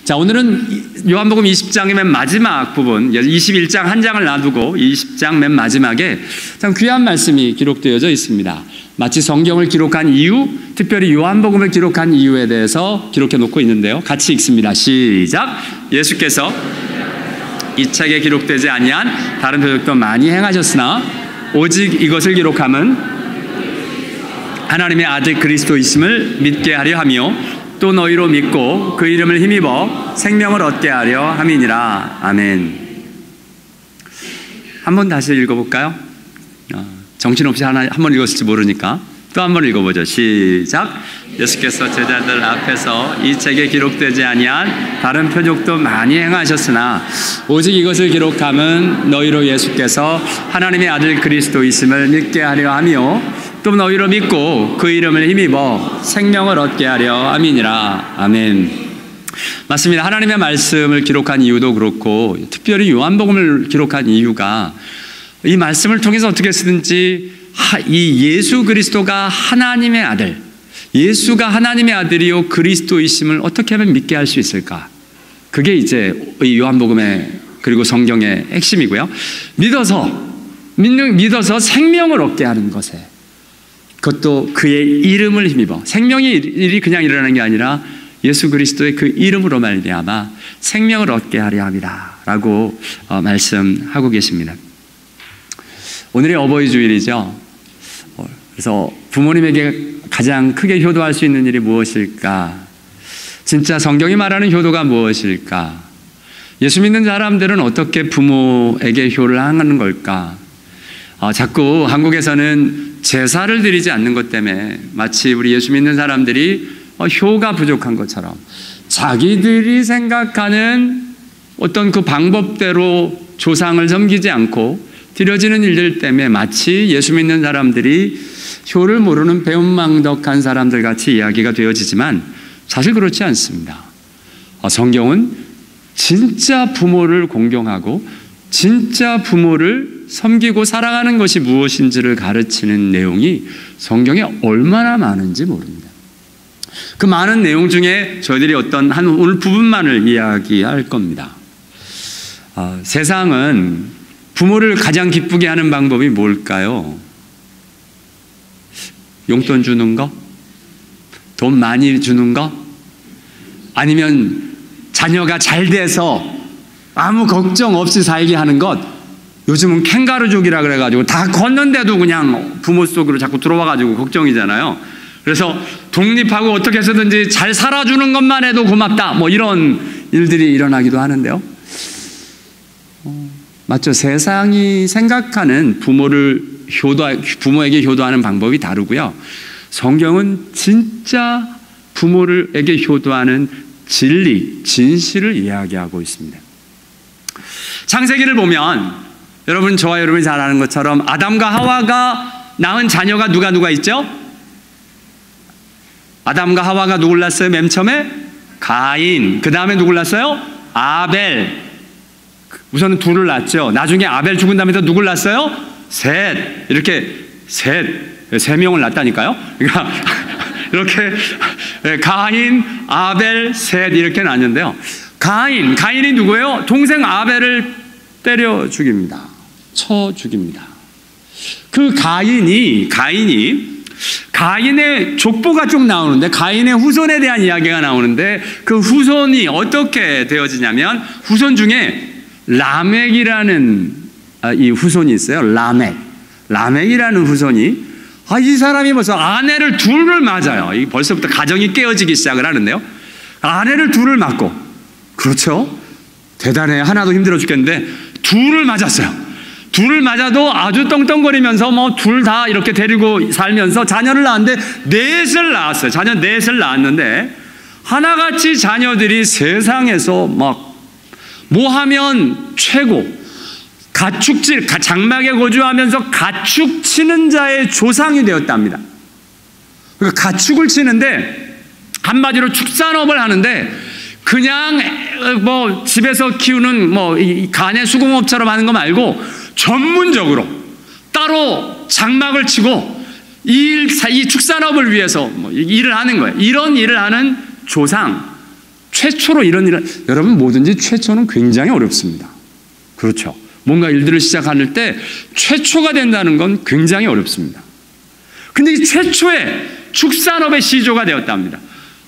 자, 오늘은 요한복음 20장의 맨 마지막 부분, 21장 한 장을 놔두고 20장 맨 마지막에 참 귀한 말씀이 기록되어져 있습니다. 마치 성경을 기록한 이유, 특별히 요한복음을 기록한 이유에 대해서 기록해 놓고 있는데요. 같이 읽습니다. 시작. 예수께서 이 책에 기록되지 아니한 다른 표적도 많이 행하셨으나 오직 이것을 기록함은 하나님의 아들 그리스도이심을 믿게 하려 하며 또 너희로 믿고 그 이름을 힘입어 생명을 얻게 하려 함이니라. 아멘. 한번 다시 읽어볼까요? 정신없이 한 번 읽었을지 모르니까 또 한 번 읽어보죠. 시작. 예수께서 제자들 앞에서 이 책에 기록되지 아니한 다른 표적도 많이 행하셨으나 오직 이것을 기록함은 너희로 예수께서 하나님의 아들 그리스도이심을 믿게 하려 하며 또 너희로 믿고 그 이름을 힘입어 생명을 얻게 하려 함이니라. 아멘. 맞습니다. 하나님의 말씀을 기록한 이유도 그렇고 특별히 요한복음을 기록한 이유가 이 말씀을 통해서 어떻게 쓰든지 이 예수 그리스도가 하나님의 아들, 예수가 하나님의 아들이요 그리스도이심을 어떻게 하면 믿게 할 수 있을까? 그게 이제 이 요한복음의 그리고 성경의 핵심이고요. 믿어서 생명을 얻게 하는 것에, 그것도 그의 이름을 힘입어, 생명의 일이 그냥 일어나는 게 아니라 예수 그리스도의 그 이름으로 말미암아 생명을 얻게 하려 함이라 라고 말씀하고 계십니다. 오늘이 어버이 주일이죠. 그래서 부모님에게 가장 크게 효도할 수 있는 일이 무엇일까? 진짜 성경이 말하는 효도가 무엇일까? 예수 믿는 사람들은 어떻게 부모에게 효를 하는 걸까? 자꾸 한국에서는 제사를 드리지 않는 것 때문에 마치 우리 예수 믿는 사람들이 효가 부족한 것처럼 자기들이 생각하는 어떤 그 방법대로 조상을 섬기지 않고 드려지는 일들 때문에 마치 예수 믿는 사람들이 효를 모르는 배은망덕한 사람들 같이 이야기가 되어지지만 사실 그렇지 않습니다. 성경은 진짜 부모를 공경하고 진짜 부모를 섬기고 사랑하는 것이 무엇인지를 가르치는 내용이 성경에 얼마나 많은지 모릅니다. 그 많은 내용 중에 저희들이 어떤 한 오늘 부분만을 이야기할 겁니다. 세상은 부모를 가장 기쁘게 하는 방법이 뭘까요? 용돈 주는 거? 돈 많이 주는 거? 아니면 자녀가 잘 돼서 아무 걱정 없이 살게 하는 것? 요즘은 캥거루족이라 그래가지고 다 걷는데도 그냥 부모 속으로 자꾸 들어와가지고 걱정이잖아요. 그래서 독립하고 어떻게 해서든지 잘 살아주는 것만 해도 고맙다, 뭐 이런 일들이 일어나기도 하는데요. 맞죠? 세상이 생각하는 부모에게 효도하는 방법이 다르고요. 성경은 진짜 부모에게 효도하는 진리, 진실을 이야기하고 있습니다. 창세기를 보면 여러분, 저와 여러분이 잘 아는 것처럼 아담과 하와가 낳은 자녀가 누가 있죠? 아담과 하와가 누굴 낳았어요? 맨 처음에 가인, 그 다음에 누굴 낳았어요? 아벨. 우선은 둘을 낳았죠. 나중에 아벨 죽은 다음에 또 누굴 낳았어요? 셋. 이렇게 세 명을 낳았다니까요. 그러니까 이렇게 가인, 아벨, 셋 이렇게 낳았는데요. 가인이 누구예요? 동생 아벨을 때려 죽입니다. 쳐 죽입니다. 그 가인의 족보가 쭉 나오는데, 가인의 후손에 대한 이야기가 나오는데, 그 후손이 어떻게 되어지냐면 후손 중에 라멕이라는 이 후손이 있어요. 라멕이라는 후손이, 이 사람이 벌써 아내를 둘을 맞아요. 벌써부터 가정이 깨어지기 시작을 하는데요. 아내를 둘을 맞고, 그렇죠? 대단해. 하나도 힘들어 죽겠는데 둘을 맞았어요. 둘을 맞아도 아주 떵떵거리면서 뭐 둘 다 이렇게 데리고 살면서 자녀를 낳았는데 넷을 낳았어요. 자녀 넷을 낳았는데 하나같이 자녀들이 세상에서 막 뭐 하면 최고, 가축질, 장막에 거주하면서 가축 치는 자의 조상이 되었답니다. 그러니까 가축을 치는데 한마디로 축산업을 하는데, 그냥 뭐 집에서 키우는 뭐 간의 수공업처럼 하는 거 말고 전문적으로 따로 장막을 치고 이 축산업을 위해서 뭐 일을 하는 거예요. 이런 일을 하는 조상, 최초로 이런 일을, 여러분 뭐든지 최초는 굉장히 어렵습니다. 그렇죠. 뭔가 일들을 시작할 때 최초가 된다는 건 굉장히 어렵습니다. 근데 이 최초의 축산업의 시조가 되었답니다.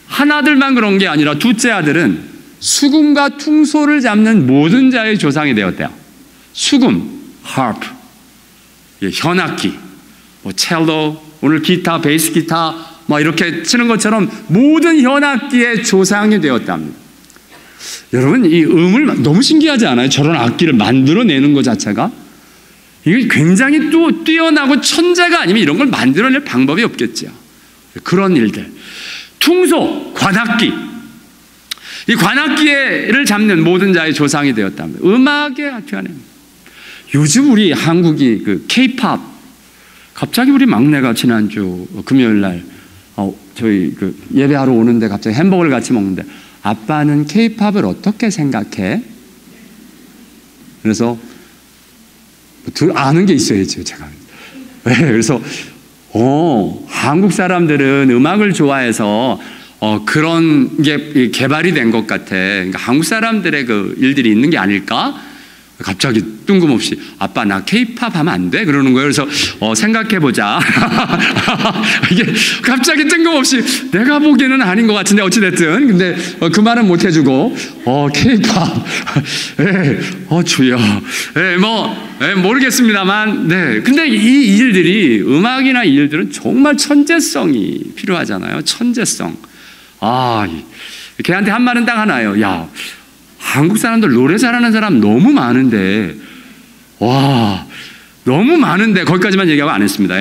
한 아들만 그런 게 아니라 둘째 아들은 수금과 퉁소를 잡는 모든 자의 조상이 되었대요. 수금, harp, 현악기, 뭐 첼로, 오늘 기타, 베이스 기타 뭐 이렇게 치는 것처럼 모든 현악기의 조상이 되었답니다. 여러분 이 음을 너무 신기하지 않아요? 저런 악기를 만들어내는 것 자체가 이게 굉장히 또 뛰어나고 천재가 아니면 이런 걸 만들어낼 방법이 없겠죠. 그런 일들, 퉁소, 관악기, 이 관악기를 잡는 모든 자의 조상이 되었답니다. 음악의 악기하네. 요즘 우리 한국이 그 K-팝, 갑자기 우리 막내가 지난주 금요일 날 저희 그 예배하러 오는데 갑자기 햄버거를 같이 먹는데, 아빠는 K-팝을 어떻게 생각해? 그래서 아는 게 있어야죠, 제가. 네, 그래서 한국 사람들은 음악을 좋아해서 그런 게 개발이 된 것 같아. 그러니까 한국 사람들의 그 일들이 있는 게 아닐까? 갑자기 뜬금없이 아빠 나 K-팝 하면 안 돼? 그러는 거예요. 그래서 생각해보자. 이게 갑자기 뜬금없이 내가 보기에는 아닌 것 같은데 어찌됐든 근데 그 말은 못 해주고 K-팝 주여 모르겠습니다만 네. 근데 이 일들이 음악이나 이 일들은 정말 천재성이 필요하잖아요. 천재성. 걔한테 한 말은 딱 하나예요. 야, 한국 사람들 노래 잘하는 사람 너무 많은데, 너무 많은데, 거기까지만 얘기하고 안 했습니다.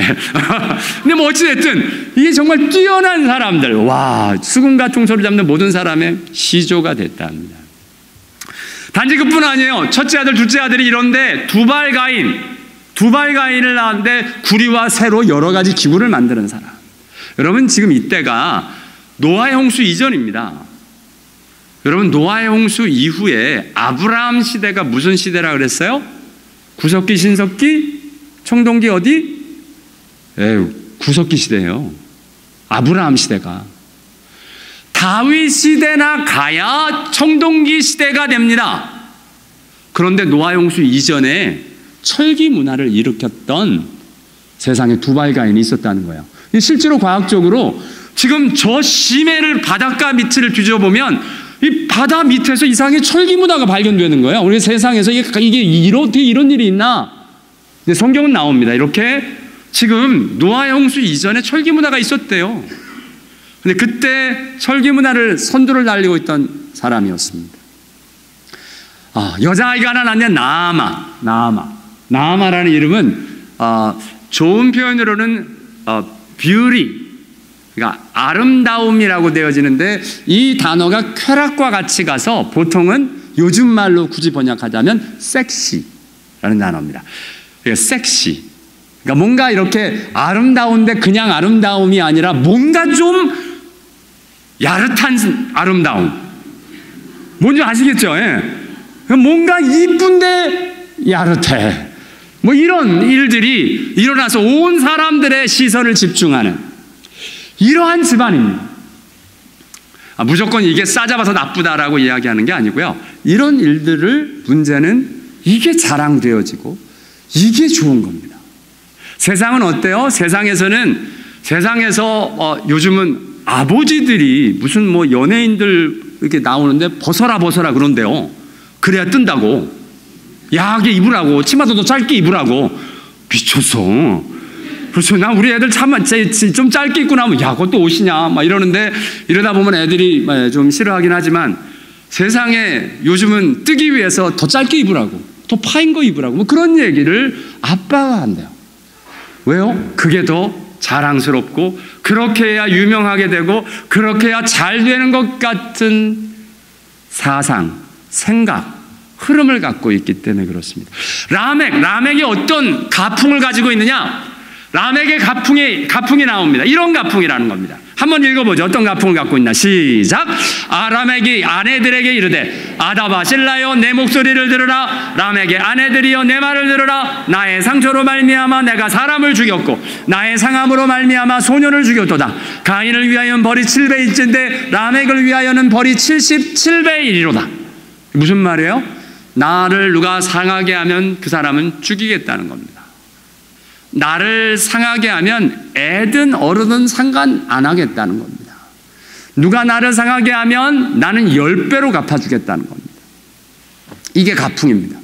근데 뭐 어찌됐든, 이게 정말 뛰어난 사람들, 수금과 퉁소를 잡는 모든 사람의 시조가 됐답니다. 단지 그뿐 아니에요. 첫째 아들, 둘째 아들이 이런데, 두발가인을 낳았는데, 구리와 새로 여러 가지 기구를 만드는 사람. 여러분, 지금 이때가 노아의 홍수 이전입니다. 여러분 노아의 홍수 이후에 아브라함 시대가 무슨 시대라 그랬어요? 구석기, 신석기, 청동기 어디? 구석기 시대예요. 아브라함 시대가. 다윗 시대나 가야 청동기 시대가 됩니다. 그런데 노아의 홍수 이전에 철기 문화를 일으켰던 세상에 두발가인이 있었다는 거예요. 실제로 과학적으로 지금 저 심해를 바닷가 밑을 뒤져보면 이 바다 밑에서 이상하게 철기 문화가 발견되는 거예요. 우리 세상에서 이게 이런 일이 있나? 근데 성경은 나옵니다. 이렇게 지금 노아의 홍수 이전에 철기 문화가 있었대요. 근데 그때 철기 문화를 선두를 달리고 있던 사람이었습니다. 여자아이가 하나 낳는데 나아마라는 이름은 좋은 표현으로는 beauty, 그러니까 아름다움이라고 되어지는데 이 단어가 쾌락과 같이 가서 보통은 요즘 말로 굳이 번역하자면 섹시라는 단어입니다. 그러니까 섹시. 그러니까 뭔가 이렇게 아름다운데 그냥 아름다움이 아니라 뭔가 좀 야릇한 아름다움. 뭔지 아시겠죠? 뭔가 이쁜데 야릇해. 뭐 이런 일들이 일어나서 온 사람들의 시선을 집중하는 이러한 집안입니다. 무조건 이게 싸잡아서 나쁘다라고 이야기하는 게 아니고요. 이런 일들을 문제는 이게 자랑되어지고 이게 좋은 겁니다. 세상은 어때요? 세상에서 요즘은 아버지들이 무슨 뭐 연예인들 이렇게 나오는데 벗어라 그런데요. 그래야 뜬다고. 야하게 입으라고. 치마도 더 짧게 입으라고. 미쳤어. 그렇죠. 우리 애들 좀 짧게 입고 나면 그것도 옷이냐 막 이러는데, 이러다 보면 애들이 좀 싫어하긴 하지만 세상에 요즘은 뜨기 위해서 더 짧게 입으라고, 더 파인 거 입으라고 뭐 그런 얘기를 아빠가 한대요. 왜요? 그게 더 자랑스럽고 그렇게 해야 유명하게 되고 그렇게 해야 잘 되는 것 같은 사상, 생각, 흐름을 갖고 있기 때문에 그렇습니다. 라멕이 어떤 가풍을 가지고 있느냐? 라멕의 가풍이 나옵니다. 이런 가풍이라는 겁니다. 한번 읽어보죠. 어떤 가풍을 갖고 있나. 시작. 라멕이 아내들에게 이르되 아다바 실라여 내 목소리를 들으라. 라멕의 아내들이여 내 말을 들으라. 나의 상처로 말미암아 내가 사람을 죽였고 나의 상함으로 말미암아 소년을 죽였도다. 가인을 위하여는 벌이 7배 1인데 라멕을 위하여는 벌이 77배 1이로다. 무슨 말이에요? 나를 누가 상하게 하면 그 사람은 죽이겠다는 겁니다. 나를 상하게 하면 애든 어른은 상관 안 하겠다는 겁니다. 누가 나를 상하게 하면 나는 10배로 갚아주겠다는 겁니다. 이게 가풍입니다.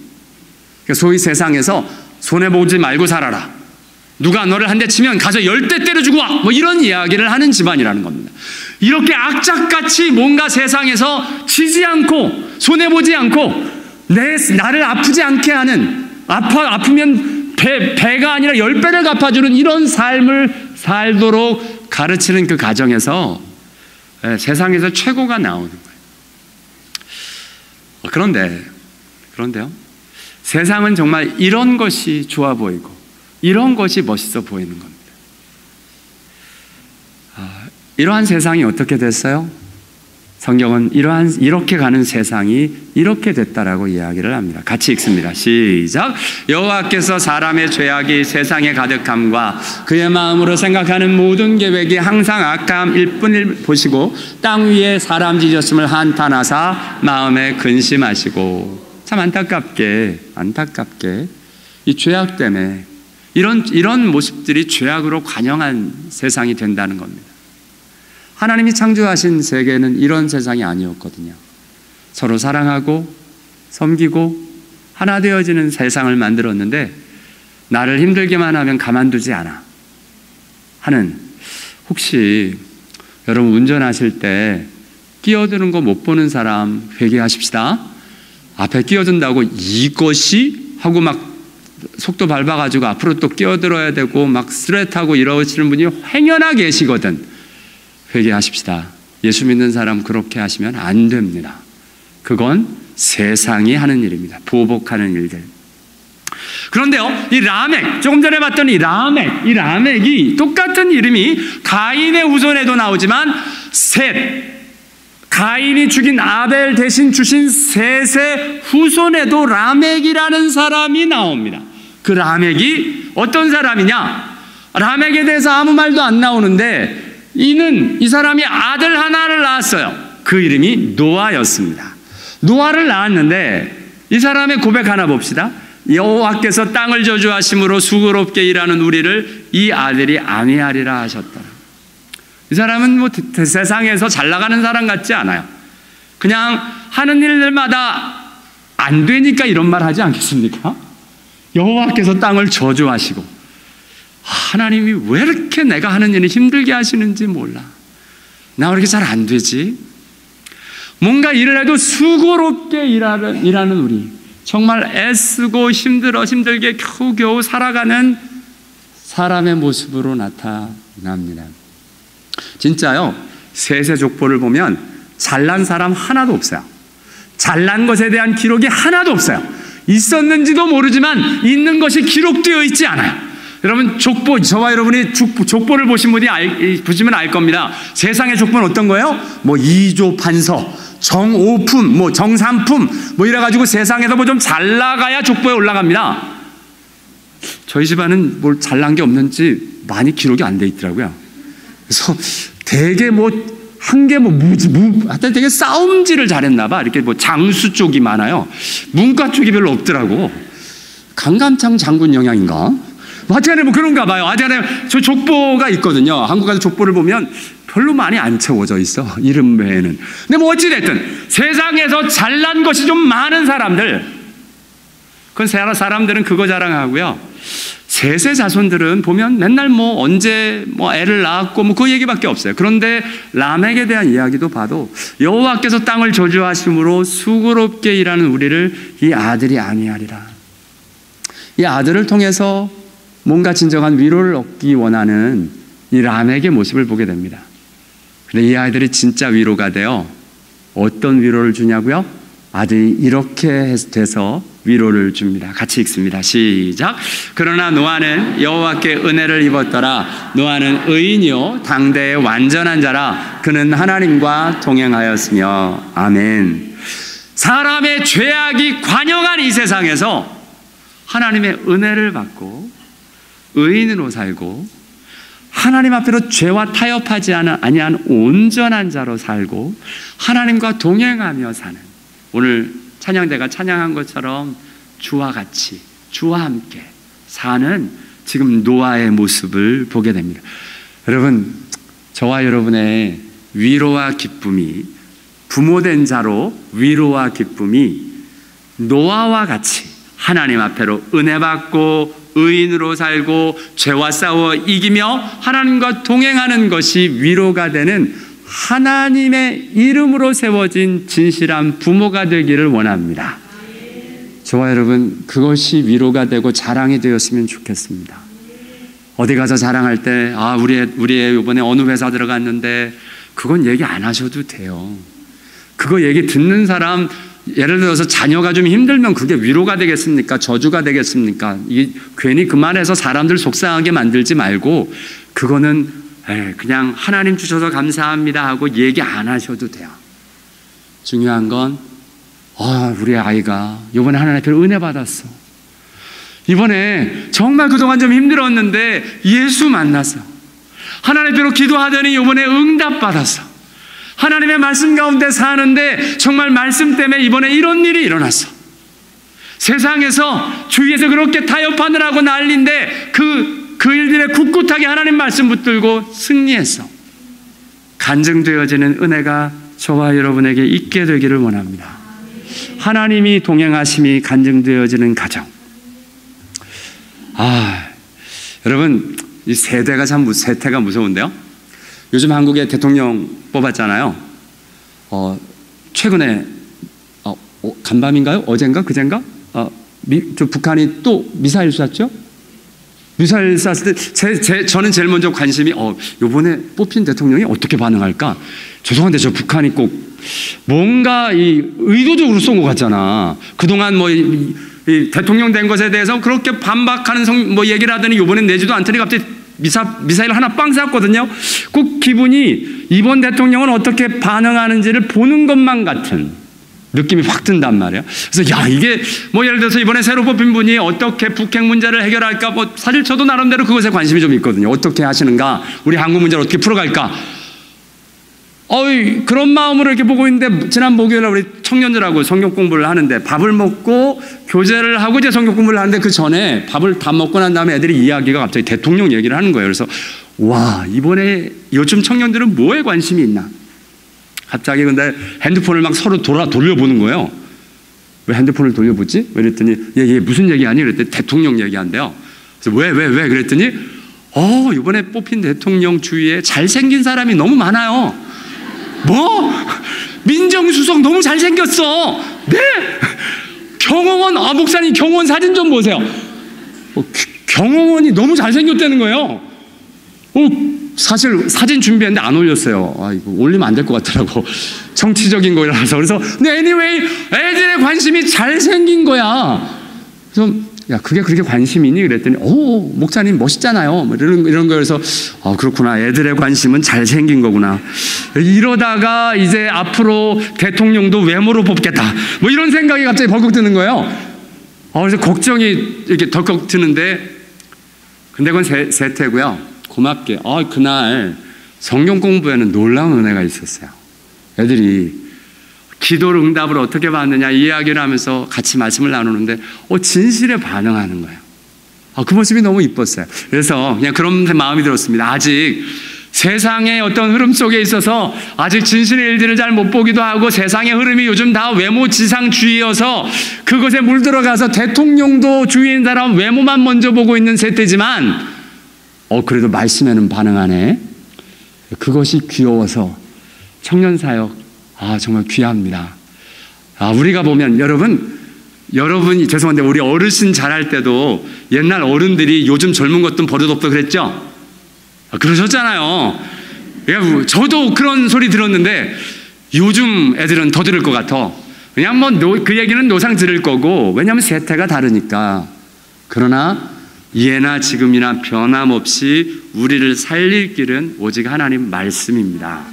소위 세상에서 손해보지 말고 살아라. 누가 너를 한 대 치면 가서 10대 때려주고 와. 뭐 이런 이야기를 하는 집안이라는 겁니다. 이렇게 악착같이 뭔가 세상에서 지지 않고 손해보지 않고 나를 아프지 않게 하는, 아프면 배가 아니라 10배를 갚아주는 이런 삶을 살도록 가르치는 그 가정에서 세상에서 최고가 나오는 거예요. 그런데요, 세상은 정말 이런 것이 좋아 보이고 이런 것이 멋있어 보이는 겁니다. 이러한 세상이 어떻게 됐어요? 성경은 이렇게 가는 세상이 이렇게 됐다라고 이야기를 합니다. 같이 읽습니다. 시작. 여호와께서 사람의 죄악이 세상에 가득함과 그의 마음으로 생각하는 모든 계획이 항상 악함일 뿐을 보시고 땅 위에 사람 지으셨음을 한탄하사 마음에 근심하시고. 참 안타깝게 이 죄악 때문에 이런 모습들이 죄악으로 관영한 세상이 된다는 겁니다. 하나님이 창조하신 세계는 이런 세상이 아니었거든요. 서로 사랑하고 섬기고 하나 되어지는 세상을 만들었는데 나를 힘들게만 하면 가만두지 않아 하는, 혹시 여러분 운전하실 때 끼어드는 거 못 보는 사람 회개하십시다. 앞에 끼어든다고 이것이 하고 막 속도 밟아가지고 앞으로 또 끼어들어야 되고 막 스트레이트하고 이러시는 분이 행여나 계시거든. 회개하십시다. 예수 믿는 사람 그렇게 하시면 안 됩니다. 그건 세상이 하는 일입니다. 보복하는 일들. 그런데요, 이 라멕, 조금 전에 봤던 이 라멕이 똑같은 이름이 가인의 후손에도 나오지만 셋, 가인이 죽인 아벨 대신 주신 셋의 후손에도 라멕이라는 사람이 나옵니다. 그 라멕이 어떤 사람이냐? 라멕에 대해서 아무 말도 안 나오는데 이 사람이 아들 하나를 낳았어요. 그 이름이 노아였습니다. 노아를 낳았는데 이 사람의 고백 하나 봅시다. 여호와께서 땅을 저주하심으로 수고롭게 일하는 우리를 이 아들이 안위하리라 하셨더라. 이 사람은 뭐 세상에서 잘 나가는 사람 같지 않아요. 그냥 하는 일들마다 안 되니까 이런 말 하지 않겠습니까? 여호와께서 땅을 저주하시고, 하나님이 왜 이렇게 내가 하는 일을 힘들게 하시는지 몰라. 나 왜 이렇게 잘 안 되지? 뭔가 일을 해도 수고롭게 일하는 우리, 정말 애쓰고 힘들게 겨우겨우 살아가는 사람의 모습으로 나타납니다. 진짜요, 셋의 족보를 보면 잘난 사람 하나도 없어요. 잘난 것에 대한 기록이 하나도 없어요. 있었는지도 모르지만 있는 것이 기록되어 있지 않아요. 여러분, 족보, 저와 여러분이 족보를 보시면 알 겁니다. 세상의 족보는 어떤 거예요? 뭐 2조 판서, 정오품, 뭐 정삼품, 뭐 이래가지고 세상에서 뭐 좀 잘 나가야 족보에 올라갑니다. 저희 집안은 뭘 잘난 게 없는지 많이 기록이 안 돼 있더라고요. 그래서 되게 하여튼 되게 싸움질을 잘했나 봐. 이렇게 뭐 장수 쪽이 많아요. 문과 쪽이 별로 없더라고. 강감창 장군 영향인가? 하여튼 뭐 그런가 봐요. 하여튼 저 족보가 있거든요. 한국 가서 족보를 보면 별로 많이 안 채워져 있어, 이름 외에는. 근데 뭐 어찌됐든 세상에서 잘난 것이 좀 많은 사람들, 그건 사람들은 그거 자랑하고요. 셋의 자손들은 보면 맨날 뭐 언제 뭐 애를 낳았고 뭐 그 얘기밖에 없어요. 그런데 라멕에 대한 이야기도 봐도 여호와께서 땅을 저주하심으로 수고롭게 일하는 우리를 이 아들이 안위하리라. 이 아들을 통해서 뭔가 진정한 위로를 얻기 원하는 이 라멕의 모습을 보게 됩니다. 근데 이 아이들이 진짜 위로가 돼요. 어떤 위로를 주냐고요? 아들이 이렇게 돼서 위로를 줍니다. 같이 읽습니다. 시작. 그러나 노아는 여호와께 은혜를 입었더라. 노아는 의인이요 당대의 완전한 자라. 그는 하나님과 동행하였으며. 아멘. 사람의 죄악이 관영한 이 세상에서 하나님의 은혜를 받고 의인으로 살고 하나님 앞에로 죄와 타협하지 아니한 온전한 자로 살고 하나님과 동행하며 사는, 오늘 찬양대가 찬양한 것처럼 주와 같이 주와 함께 사는 지금 노아의 모습을 보게 됩니다. 여러분, 저와 여러분의 위로와 기쁨이, 부모된 자로 위로와 기쁨이 노아와 같이 하나님 앞에로 은혜 받고 의인으로 살고 죄와 싸워 이기며 하나님과 동행하는 것이 위로가 되는 하나님의 이름으로 세워진 진실한 부모가 되기를 원합니다. 저와 여러분, 그것이 위로가 되고 자랑이 되었으면 좋겠습니다. 어디 가서 자랑할 때 우리 이번에 어느 회사 들어갔는데, 그건 얘기 안 하셔도 돼요. 그거 얘기 듣는 사람, 예를 들어서 자녀가 좀 힘들면 그게 위로가 되겠습니까? 저주가 되겠습니까? 괜히 그 말해서 사람들 속상하게 만들지 말고, 그거는 그냥 하나님 주셔서 감사합니다 하고 얘기 안 하셔도 돼요. 중요한 건 우리 아이가 이번에 하나님 앞에 은혜 받았어. 이번에 정말 그동안 좀 힘들었는데 예수 만났어. 하나님 앞에로 기도하더니 이번에 응답 받았어. 하나님의 말씀 가운데 사는데 정말 말씀 때문에 이번에 이런 일이 일어났어. 세상에서 주위에서 그렇게 타협하느라고 난리인데 그 일들에 굳굳하게 하나님 말씀 붙들고 승리했어. 간증되어지는 은혜가 저와 여러분에게 있게 되기를 원합니다. 하나님이 동행하심이 간증되어지는 가정. 여러분, 이 세태가 무서운데요. 요즘 한국에 대통령 뽑았잖아요. 최근에 간밤인가요? 어젠가? 그젠가? 북한이 또 미사일 쐈죠? 미사일 쐈을 때 저는 제일 먼저 관심이 이번에 뽑힌 대통령이 어떻게 반응할까? 죄송한데 저 북한이 꼭 뭔가 의도적으로 쏜 것 같잖아. 그동안 이 대통령 된 것에 대해서 그렇게 반박하는 얘기를 하더니 이번엔 내지도 않더니 갑자기 미사일 하나 빵 쐈거든요. 꼭 기분이 이번 대통령은 어떻게 반응하는지를 보는 것만 같은 느낌이 확 든단 말이에요. 그래서 이게 예를 들어서 이번에 새로 뽑힌 분이 어떻게 북핵 문제를 해결할까, 사실 저도 나름대로 그것에 관심이 좀 있거든요. 어떻게 하시는가, 우리 한국 문제를 어떻게 풀어갈까. 그런 마음으로 이렇게 보고 있는데, 지난 목요일에 우리 청년들하고 성경 공부를 하는데, 밥을 먹고 교제를 하고 이제 성경 공부를 하는데, 그 전에 밥을 다 먹고 난 다음에 애들이 이야기가 갑자기 대통령 얘기를 하는 거예요. 그래서 이번에 요즘 청년들은 뭐에 관심이 있나? 갑자기 근데 핸드폰을 막 서로 돌려보는 거예요. 왜 핸드폰을 돌려보지? 그랬더니 얘 무슨 얘기하니? 그랬더니 대통령 얘기한대요. 그래서 왜? 그랬더니 이번에 뽑힌 대통령 주위에 잘생긴 사람이 너무 많아요. 민정수석 너무 잘생겼어. 네? 경호원, 목사님 경호원 사진 좀 보세요. 경호원이 너무 잘생겼다는 거예요. 사실 사진 준비했는데 안 올렸어요. 이거 올리면 안 될 것 같더라고. 정치적인 거라서. 그래서 근데 anyway, 애들의 관심이 잘생긴 거야. 그래서 그게 그렇게 관심이니? 그랬더니 목사님 멋있잖아요. 이런 거여서 그렇구나. 애들의 관심은 잘생긴 거구나. 이러다가 이제 앞으로 대통령도 외모로 뽑겠다. 이런 생각이 갑자기 벌컥 드는 거예요. 그래서 걱정이 이렇게 덜컥 드는데, 근데 그건 세태고요. 고맙게 그날 성경 공부에는 놀라운 은혜가 있었어요. 애들이 기도를 응답을 어떻게 받느냐 이야기를 하면서 같이 말씀을 나누는데 진실에 반응하는 거예요. 그 모습이 너무 이뻤어요. 그래서 그냥 그런 마음이 들었습니다. 아직 세상의 어떤 흐름 속에 있어서 아직 진실의 일들을 잘 못 보기도 하고, 세상의 흐름이 요즘 다 외모지상주의여서 그것에 물들어가서 대통령도 주위에 있는 사람 외모만 먼저 보고 있는 세대지만 그래도 말씀에는 반응하네. 그것이 귀여워서 청년사역 정말 귀합니다. 우리가 보면 여러분이 죄송한데 우리 어르신 잘할 때도 옛날 어른들이 요즘 젊은 것도 버릇없다 그랬죠? 그러셨잖아요. 저도 그런 소리 들었는데 요즘 애들은 더 들을 것 같아. 그냥 그 얘기는 노상 들을 거고, 왜냐하면 세태가 다르니까. 그러나 예나 지금이나 변함없이 우리를 살릴 길은 오직 하나님 말씀입니다.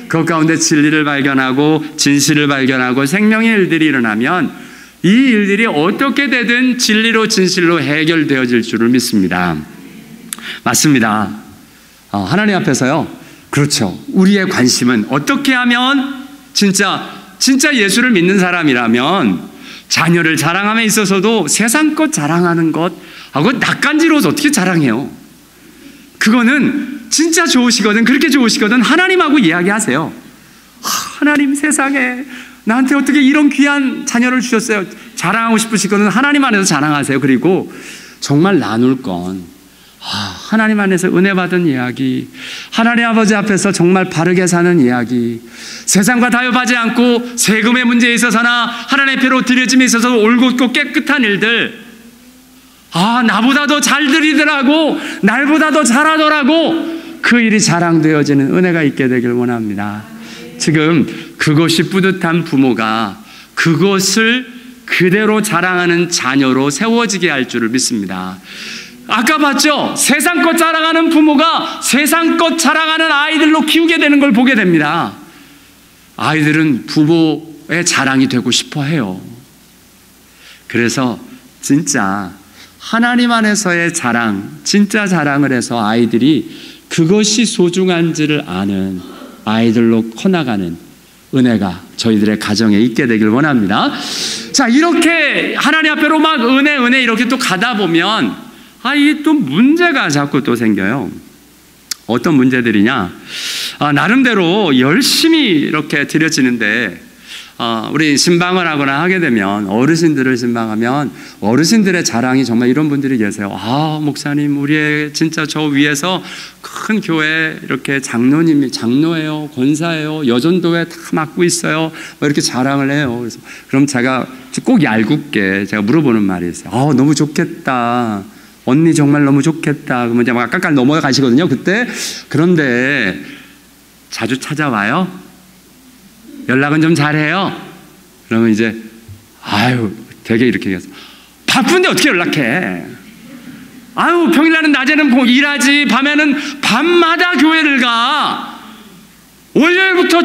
그 가운데 진리를 발견하고 진실을 발견하고 생명의 일들이 일어나면 이 일들이 어떻게 되든 진리로 진실로 해결되어질 줄을 믿습니다. 맞습니다. 하나님 앞에서요, 그렇죠. 우리의 관심은 어떻게 하면 진짜 예수를 믿는 사람이라면 자녀를 자랑함에 있어서도 세상 것 자랑하는 것하고 낯간지러워서 어떻게 자랑해요? 그거는 진짜 좋으시거든, 그렇게 좋으시거든 하나님하고 이야기하세요. 하나님, 세상에 나한테 어떻게 이런 귀한 자녀를 주셨어요. 자랑하고 싶으시거든 하나님 안에서 자랑하세요. 그리고 정말 나눌 건 하나님 안에서 은혜 받은 이야기, 하나님 아버지 앞에서 정말 바르게 사는 이야기, 세상과 타협하지 않고 세금의 문제에 있어서나 하나님의 표로 드려짐에 있어서 올곧고 깨끗한 일들, 나보다 더 잘 드리더라고, 날보다 더 잘하더라고, 그 일이 자랑되어지는 은혜가 있게 되길 원합니다. 지금 그것이 뿌듯한 부모가 그것을 그대로 자랑하는 자녀로 세워지게 할 줄을 믿습니다. 아까 봤죠? 세상 것 자랑하는 부모가 세상 것 자랑하는 아이들로 키우게 되는 걸 보게 됩니다. 아이들은 부모의 자랑이 되고 싶어 해요. 그래서 진짜 하나님 안에서의 자랑, 진짜 자랑을 해서 아이들이 그것이 소중한지를 아는 아이들로 커나가는 은혜가 저희들의 가정에 있게 되길 원합니다. 자, 이렇게 하나님 앞에로 막 은혜 이렇게 또 가다 보면 이게 또 문제가 자꾸 또 생겨요. 어떤 문제들이냐? 나름대로 열심히 이렇게 드려지는데, 우리 신방을 하거나 하게 되면 어르신들을 신방하면 어르신들의 자랑이 정말 이런 분들이 계세요. 목사님, 우리의 진짜 저 위에서 큰 교회 이렇게 장로예요, 권사예요, 여전도회 다 맡고 있어요. 이렇게 자랑을 해요. 그래서 그럼 제가 꼭 얄궂게 제가 물어보는 말이 있어요. 너무 좋겠다. 언니 정말 너무 좋겠다. 그러면 이제 막 깎아 넘어가시거든요, 그때. 그런데 자주 찾아와요? 연락은 좀 잘해요? 그러면 이제 되게 이렇게 얘기해서 바쁜데 어떻게 연락해? 평일날은 낮에는 일하지, 밤에는 밤마다 교회를 가. 월요일부터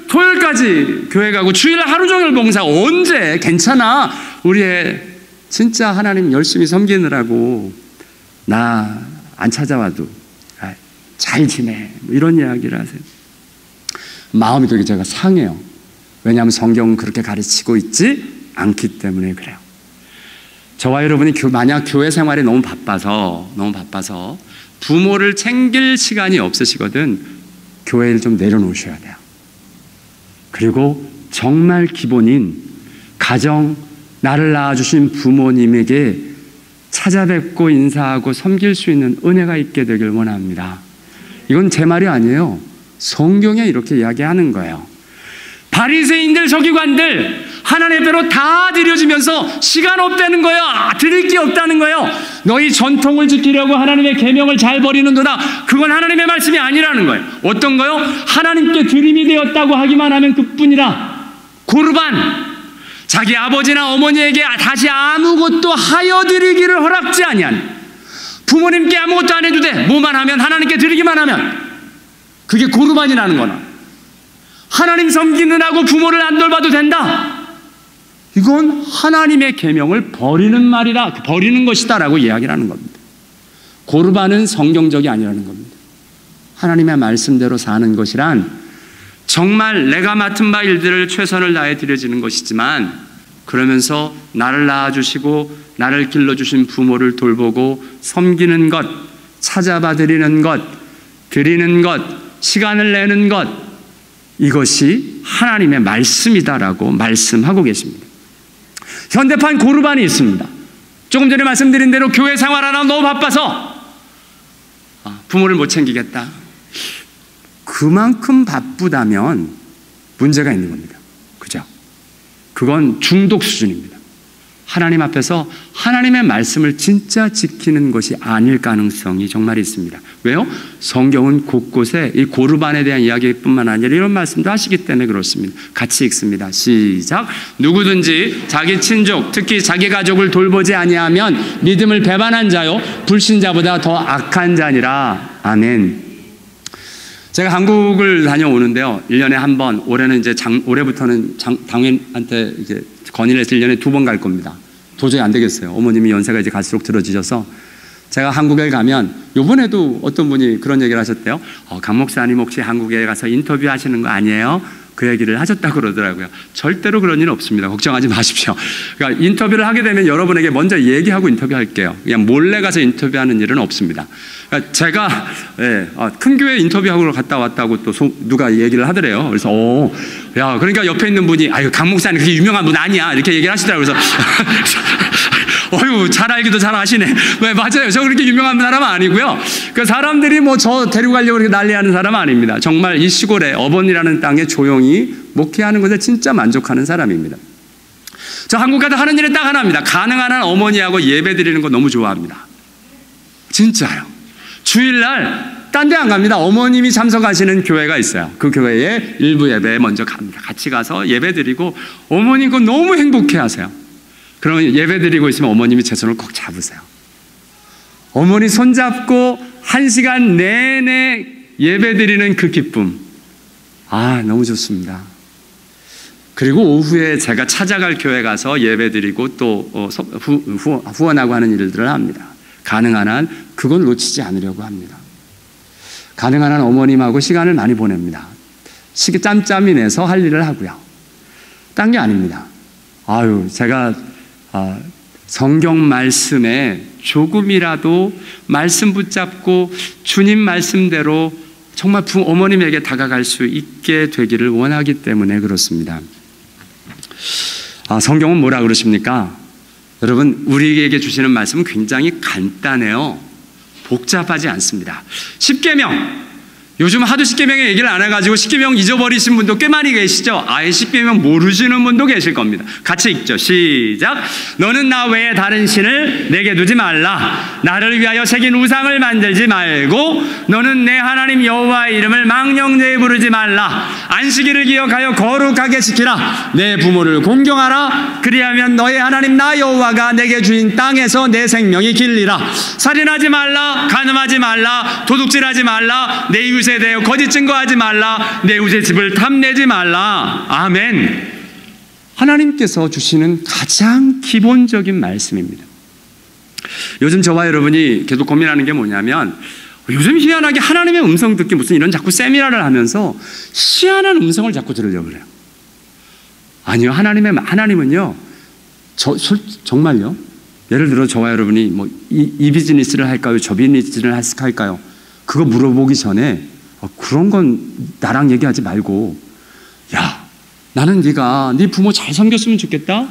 토요일까지 교회 가고 주일날 하루 종일 봉사. 언제? 괜찮아. 우리의 진짜 하나님 열심히 섬기느라고 나 안 찾아와도 잘 지내, 이런 이야기를 하세요. 마음이 되게 제가 상해요. 왜냐하면 성경은 그렇게 가르치고 있지 않기 때문에 그래요. 저와 여러분이 만약 교회 생활이 너무 바빠서 부모를 챙길 시간이 없으시거든 교회를 좀 내려놓으셔야 돼요. 그리고 정말 기본인 가정, 나를 낳아주신 부모님에게 찾아뵙고 인사하고 섬길 수 있는 은혜가 있게 되길 원합니다. 이건 제 말이 아니에요. 성경에 이렇게 이야기하는 거예요. 바리새인들, 서기관들 하나님 앞으로 다 드려지면서 시간 없다는 거예요. 드릴 게 없다는 거예요. 너희 전통을 지키려고 하나님의 계명을 잘 버리는도다. 그건 하나님의 말씀이 아니라는 거예요. 어떤 거요? 하나님께 드림이 되었다고 하기만 하면 그뿐이라. 고르반, 자기 아버지나 어머니에게 다시 아무것도 하여 드리기를 허락지 아니한, 부모님께 아무것도 안 해도 돼. 뭐만 하면, 하나님께 드리기만 하면, 그게 고르반이라는 거나, 하나님 섬기느라고 부모를 안 돌봐도 된다. 이건 하나님의 계명을 버리는 것이다라고 이야기를 하는 겁니다. 고르반은 성경적이 아니라는 겁니다. 하나님의 말씀대로 사는 것이란 정말 내가 맡은 바 일들을 최선을 다해 드려지는 것이지만, 그러면서 나를 낳아주시고 나를 길러주신 부모를 돌보고 섬기는 것, 찾아봐 드리는 것, 시간을 내는 것, 이것이 하나님의 말씀이다라고 말씀하고 계십니다. 현대판 고르반이 있습니다. 조금 전에 말씀드린 대로 교회 생활하나 너무 바빠서 부모를 못 챙기겠다. 그만큼 바쁘다면 문제가 있는 겁니다. 그죠? 그건 중독 수준입니다. 하나님 앞에서 하나님의 말씀을 진짜 지키는 것이 아닐 가능성이 정말 있습니다. 왜요? 성경은 곳곳에 이 고르반에 대한 이야기뿐만 아니라 이런 말씀도 하시기 때문에 그렇습니다. 같이 읽습니다. 시작. 누구든지 자기 친족, 특히 자기 가족을 돌보지 아니하면 믿음을 배반한 자요 불신자보다 더 악한 자니라. 아멘. 제가 한국을 다녀오는데요. 1년에 한 번, 올해는 이제 올해부터는 당연한테 이제 건의를 해서 1년에 2번 갈 겁니다. 도저히 안 되겠어요. 어머님이 연세가 이제 갈수록 들어지셔서. 제가 한국에 가면, 요번에도 어떤 분이 그런 얘기를 하셨대요. 강 목사님 혹시 한국에 가서 인터뷰 하시는 거 아니에요? 그 얘기를 하셨다고 그러더라고요. 절대로 그런 일은 없습니다. 걱정하지 마십시오. 그러니까 인터뷰를 하게 되면 여러분에게 먼저 얘기하고 인터뷰할게요. 그냥 몰래 가서 인터뷰하는 일은 없습니다. 그러니까 제가 큰 교회 인터뷰하고 갔다 왔다고 또 누가 얘기를 하더래요. 그래서 야, 그러니까 옆에 있는 분이 아유, 강 목사님 그렇게 유명한 분 아니야 이렇게 얘기를 하시더라고요. 그래서 어휴, 잘 알기도 잘 아시네. 네, 맞아요. 저 그렇게 유명한 사람은 아니고요. 그 사람들이 뭐 저 데리고 가려고 그렇게 난리하는 사람은 아닙니다. 정말 이 시골에 어번이라는 땅에 조용히 목회하는 것에 진짜 만족하는 사람입니다. 저 한국 가서 하는 일은 딱 하나입니다. 가능한 한 어머니하고 예배 드리는 거 너무 좋아합니다. 진짜요. 주일날 딴 데 안 갑니다. 어머님이 참석하시는 교회가 있어요. 그 교회에 일부 예배에 먼저 갑니다. 같이 가서 예배 드리고 어머님 그거 너무 행복해 하세요. 그러면 예배 드리고 있으면 어머님이 제 손을 꼭 잡으세요. 어머니 손잡고 1시간 내내 예배 드리는 그 기쁨. 너무 좋습니다. 그리고 오후에 제가 찾아갈 교회 가서 예배 드리고 또 후원하고 하는 일들을 합니다. 가능한 한 그걸 놓치지 않으려고 합니다. 가능한 한 어머님하고 시간을 많이 보냅니다. 짬짬이 내서 할 일을 하고요. 딴 게 아닙니다. 제가 성경 말씀에 조금이라도 말씀 붙잡고 주님 말씀대로 정말 어머님에게 다가갈 수 있게 되기를 원하기 때문에 그렇습니다. 성경은 뭐라 그러십니까? 여러분, 우리에게 주시는 말씀은 굉장히 간단해요. 복잡하지 않습니다. 십계명. 요즘 하도 십계명의 얘기를 안 해가지고 십계명 잊어버리신 분도 꽤 많이 계시죠? 아예 십계명 모르시는 분도 계실 겁니다. 같이 읽죠. 시작. 너는 나 외에 다른 신을 내게 두지 말라. 나를 위하여 새긴 우상을 만들지 말고 너는 내 하나님 여호와의 이름을 망령되이 부르지 말라. 안식일을 기억하여 거룩하게 지키라. 내 부모를 공경하라. 그리하면 너의 하나님 나 여호와가 내게 주인 땅에서 내 생명이 길리라. 살인하지 말라. 간음하지 말라. 도둑질하지 말라. 내 이웃에 대하여 거짓 증거하지 말라. 내 이웃의 집을 탐내지 말라. 아멘. 하나님께서 주시는 가장 기본적인 말씀입니다. 요즘 저와 여러분이 계속 고민하는 게 뭐냐면 요즘 희한하게 하나님의 음성 듣기 무슨 이런 자꾸 세미나를 하면서 희한한 음성을 자꾸 들으려고 그래요. 아니요. 하나님은요. 정말요. 예를 들어 저와 여러분이 뭐 이 비즈니스를 할까요? 저 비즈니스를 할까요? 그거 물어보기 전에 그런 건 나랑 얘기하지 말고 야, 나는 네가 네 부모 잘 섬겼으면 좋겠다.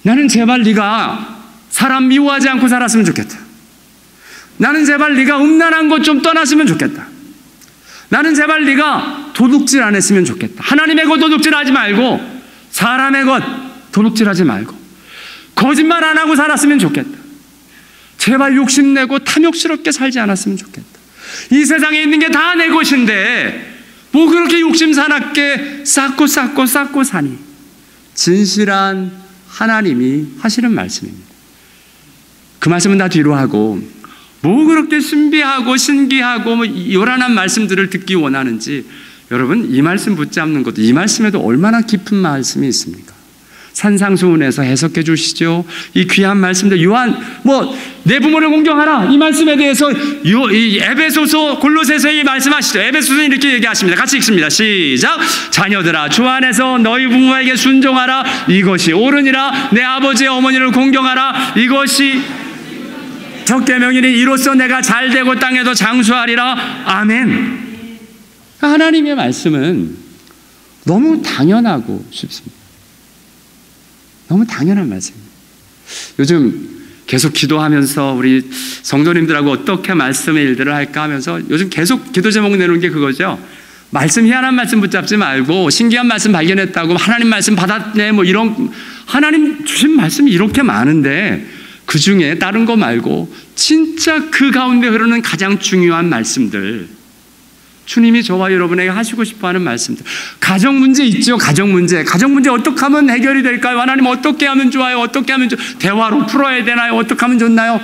나는 제발 네가 사람 미워하지 않고 살았으면 좋겠다. 나는 제발 네가 음란한 것 좀 떠났으면 좋겠다. 나는 제발 네가 도둑질 안 했으면 좋겠다. 하나님의 것 도둑질하지 말고 사람의 것 도둑질하지 말고 거짓말 안 하고 살았으면 좋겠다. 제발 욕심내고 탐욕스럽게 살지 않았으면 좋겠다. 이 세상에 있는 게 다 내 것인데 뭐 그렇게 욕심 사납게 쌓고 사니. 진실한 하나님이 하시는 말씀입니다. 그 말씀은 다 뒤로 하고 뭐 그렇게 신비하고 신기하고 뭐 요란한 말씀들을 듣기 원하는지 여러분 이 말씀 붙잡는 것도 이 말씀에도 얼마나 깊은 말씀이 있습니까? 산상수훈에서 해석해 주시죠. 이 귀한 말씀들 요한 내 부모를 공경하라 이 말씀에 대해서 이 에베소서 골로새서에 말씀하시죠. 에베소서는 이렇게 얘기하십니다. 같이 읽습니다. 시작. 자녀들아 주 안에서 너희 부모에게 순종하라. 이것이 옳으니라. 내 아버지의 어머니를 공경하라. 이것이 첫 계명이니 이로써 내가 잘되고 땅에도 장수하리라. 아멘. 하나님의 말씀은 너무 당연하고 쉽습니다. 너무 당연한 말씀입니다. 요즘 계속 기도하면서 우리 성도님들하고 어떻게 말씀의 일들을 할까 하면서 요즘 계속 기도 제목 내놓은 게 그거죠. 말씀 희한한 말씀 붙잡지 말고 신기한 말씀 발견했다고 하나님 말씀 받았네 뭐 이런 하나님 주신 말씀이 이렇게 많은데 그 중에 다른 거 말고 진짜 그 가운데 흐르는 가장 중요한 말씀들, 주님이 저와 여러분에게 하시고 싶어하는 말씀들. 가정 문제 있죠. 가정 문제 어떻게 하면 해결이 될까요? 하나님 어떻게 하면 좋아요? 어떻게 하면 대화로 풀어야 되나요? 어떻게 하면 좋나요?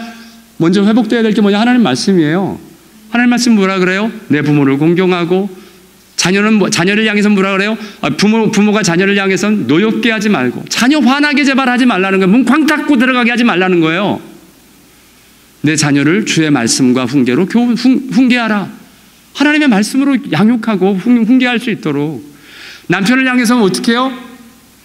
먼저 회복돼야 될 게 뭐냐? 하나님 말씀이에요. 하나님 말씀 뭐라 그래요? 내 부모를 공경하고, 자녀를 향해서 뭐라 그래요? 부모가 자녀를 향해서는 노엽게 하지 말고, 자녀 화나게 제발 하지 말라는 거예요. 문 쾅 닫고 들어가게 하지 말라는 거예요. 내 자녀를 주의 말씀과 훈계로 훈계하라. 하나님의 말씀으로 양육하고 훈계할 수 있도록. 남편을 향해서는 어떻게 해요?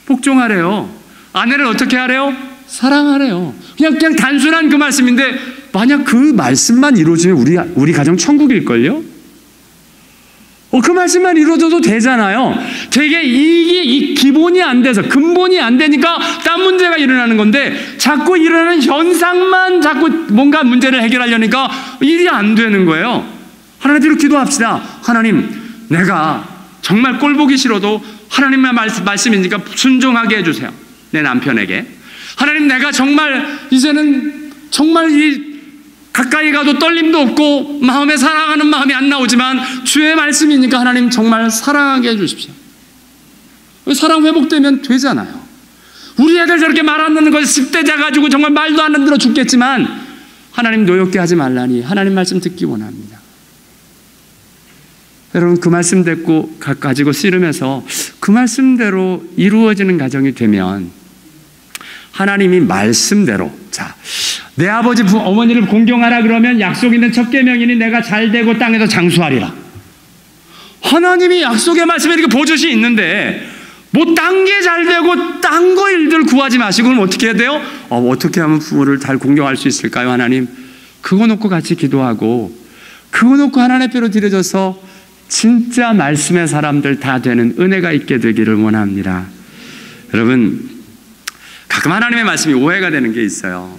복종하래요. 아내를 어떻게 하래요? 사랑하래요. 그냥 단순한 그 말씀인데 만약 그 말씀만 이루어지면 우리 가정 천국일걸요? 그 말씀만 이루어져도 되잖아요. 되게 이게 기본이 안 돼서, 근본이 안 되니까 딴 문제가 일어나는 건데, 자꾸 일어나는 현상만 자꾸 뭔가 문제를 해결하려니까 일이 안 되는 거예요. 하나님으로 기도합시다. 하나님, 내가 정말 꼴 보기 싫어도 하나님의 말씀이니까 순종하게 해주세요. 내 남편에게. 하나님, 내가 정말 이제는 정말 가까이 가도 떨림도 없고 마음에 사랑하는 마음이 안 나오지만 주의 말씀이니까 하나님 정말 사랑하게 해주십시오. 사랑 회복되면 되잖아요. 우리 애들 저렇게 말 안 듣는 거 10대 돼가지고 정말 말도 안 들어 죽겠지만 하나님 노엽게 하지 말라니 하나님 말씀 듣기 원합니다. 여러분, 그 말씀 듣고 가지고 씨름해서 그 말씀대로 이루어지는 가정이 되면 하나님이 말씀대로, 자, 내 아버지 어머니를 공경하라 그러면 약속 있는 첫 계명이니 내가 잘되고 땅에서 장수하리라. 하나님이 약속의 말씀에 이렇게 보조시 있는데 뭐 딴 게 잘되고 딴 거 일들 구하지 마시고 그럼 어떻게 해야 돼요? 어떻게 하면 부모를 잘 공경할 수 있을까요? 하나님, 그거 놓고 같이 기도하고 그거 놓고 하나님 앞으로 드려져서 진짜 말씀의 사람들 다 되는 은혜가 있게 되기를 원합니다. 여러분, 가끔 하나님의 말씀이 오해가 되는 게 있어요.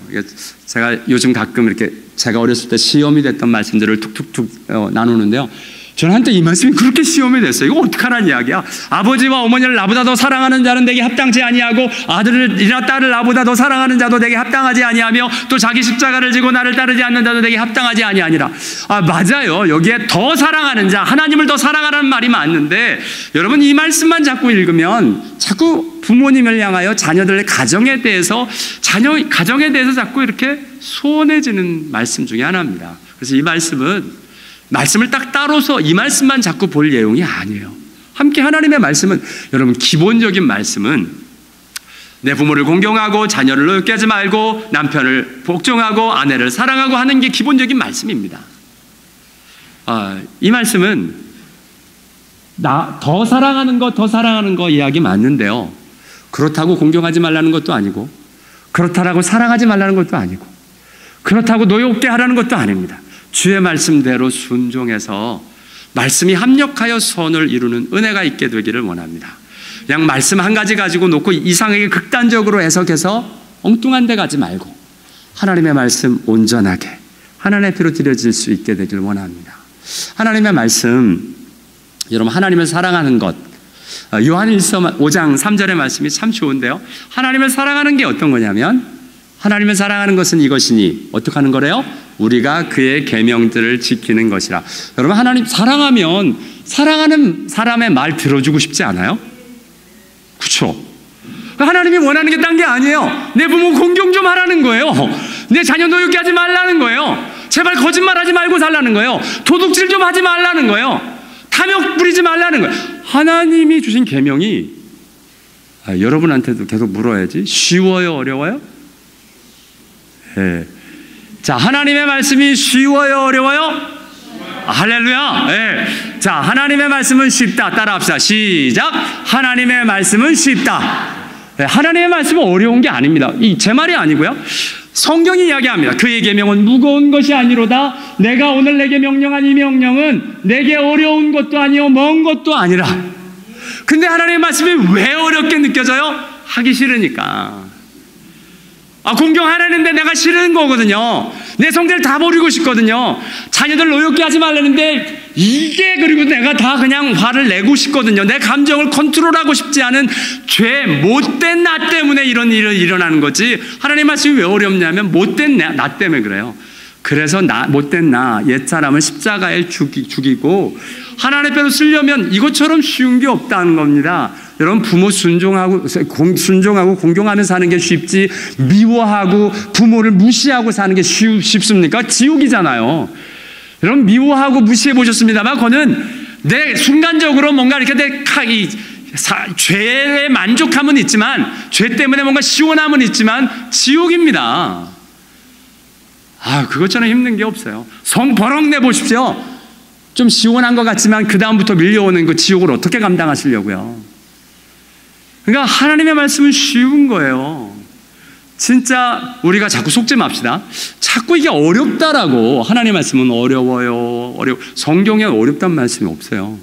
제가 요즘 가끔 이렇게 제가 어렸을 때 시험이 됐던 말씀들을 툭툭툭 나누는데요. 저는 한때 이 말씀이 그렇게 시험이 됐어요. 이거 어떡하라는 이야기야. 아버지와 어머니를 나보다 더 사랑하는 자는 내게 합당치 아니하고 아들이나 딸을 나보다 더 사랑하는 자도 내게 합당하지 아니하며 또 자기 십자가를 지고 나를 따르지 않는 자도 내게 합당하지 아니하니라. 맞아요. 여기에 더 사랑하는 자, 하나님을 더 사랑하라는 말이 맞는데 여러분, 이 말씀만 자꾸 읽으면 자꾸 부모님을 향하여 자녀들의 가정에 대해서 가정에 대해서 자꾸 이렇게 소원해지는 말씀 중에 하나입니다. 그래서 이 말씀을 딱 따로서 이 말씀만 자꾸 볼 내용이 아니에요. 함께 하나님의 말씀은, 여러분, 기본적인 말씀은 내 부모를 공경하고 자녀를 노엽게 하지 말고 남편을 복종하고 아내를 사랑하고 하는 게 기본적인 말씀입니다. 이 말씀은 더 사랑하는 거 이야기 맞는데요. 그렇다고 공경하지 말라는 것도 아니고 그렇다고 사랑하지 말라는 것도 아니고 그렇다고 노엽게 하라는 것도 아닙니다. 주의 말씀대로 순종해서 말씀이 합력하여 선을 이루는 은혜가 있게 되기를 원합니다. 그냥 말씀 한 가지 가지고 놓고 이상하게 극단적으로 해석해서 엉뚱한 데 가지 말고 하나님의 말씀 온전하게 하나님 앞으로 드려질 수 있게 되기를 원합니다. 하나님의 말씀, 여러분, 하나님을 사랑하는 것, 요한일서 5장 3절의 말씀이 참 좋은데요. 하나님을 사랑하는 게 어떤 거냐면, 하나님을 사랑하는 것은 이것이니 어떻게 하는 거래요? 우리가 그의 계명들을 지키는 것이라. 여러분, 하나님 사랑하면 사랑하는 사람의 말 들어주고 싶지 않아요? 그렇죠? 하나님이 원하는 게 딴 게 아니에요. 내 부모 공경 좀 하라는 거예요. 내 자녀 노엽게 하지 말라는 거예요. 제발 거짓말하지 말고 살라는 거예요. 도둑질 좀 하지 말라는 거예요. 탐욕 부리지 말라는 거예요. 하나님이 주신 계명이 여러분한테도 계속 물어야지. 쉬워요, 어려워요? 네. 자, 하나님의 말씀이 쉬워요, 어려워요? 할렐루야. 네. 자, 하나님의 말씀은 쉽다. 따라합시다. 시작. 하나님의 말씀은 쉽다. 네. 하나님의 말씀은 어려운 게 아닙니다. 제 말이 아니고요. 성경이 이야기합니다. 그의 계명은 무거운 것이 아니로다. 내가 오늘 내게 명령한 이 명령은 내게 어려운 것도 아니요 먼 것도 아니라. 근데 하나님의 말씀이 왜 어렵게 느껴져요? 하기 싫으니까. 공경하라는데 내가 싫은 거거든요. 내 성대를 다 버리고 싶거든요. 자녀들 노엽게 하지 말라는데 이게 그리고 내가 다 그냥 화를 내고 싶거든요. 내 감정을 컨트롤하고 싶지 않은 죄, 못된 나 때문에 이런 일이 일어나는 거지. 하나님 말씀이 왜 어렵냐면 못된 나 때문에 그래요. 그래서 못된 나, 옛사람을 십자가에 죽이고 하나님 앞에로 쓰려면 이것처럼 쉬운 게 없다는 겁니다. 여러분, 부모 순종하고 공경하며 사는 게 쉽지 미워하고 부모를 무시하고 사는 게 쉽습니까? 지옥이잖아요. 여러분, 미워하고 무시해 보셨습니다만 그거는 내 순간적으로 뭔가 이렇게 죄에 만족함은 있지만, 죄 때문에 뭔가 시원함은 있지만 지옥입니다. 그것처럼 힘든 게 없어요. 성 버럭 내보십시오. 좀 시원한 것 같지만 그 다음부터 밀려오는 그 지옥을 어떻게 감당하시려고요? 그러니까 하나님의 말씀은 쉬운 거예요. 진짜 우리가 자꾸 속지 맙시다. 자꾸 이게 어렵다라고. 하나님의 말씀은 어려워요. 성경에 어렵다는 말씀이 없어요.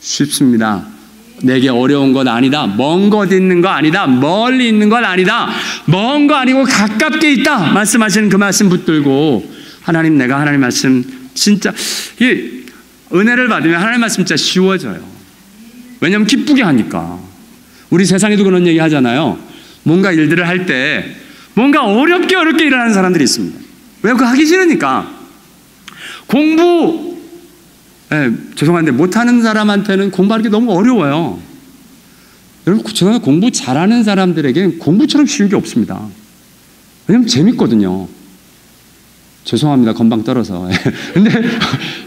쉽습니다. 내게 어려운 것 아니다. 먼 곳 있는 거 아니다. 멀리 있는 것 아니다. 먼 거 아니고 가깝게 있다. 말씀하시는 그 말씀 붙들고 하나님, 내가 하나님 말씀 진짜 이 은혜를 받으면 하나님 말씀 진짜 쉬워져요. 왜냐하면 기쁘게 하니까. 우리 세상에도 그런 얘기 하잖아요. 뭔가 일들을 할 때 뭔가 어렵게 일어나는 사람들이 있습니다. 왜? 그거 하기 싫으니까. 죄송한데 못하는 사람한테는 공부하는 게 너무 어려워요. 여러분, 죄송한데 공부 잘하는 사람들에게 공부처럼 쉬운 게 없습니다. 왜냐면 재밌거든요. 죄송합니다. 건방 떨어서. 근데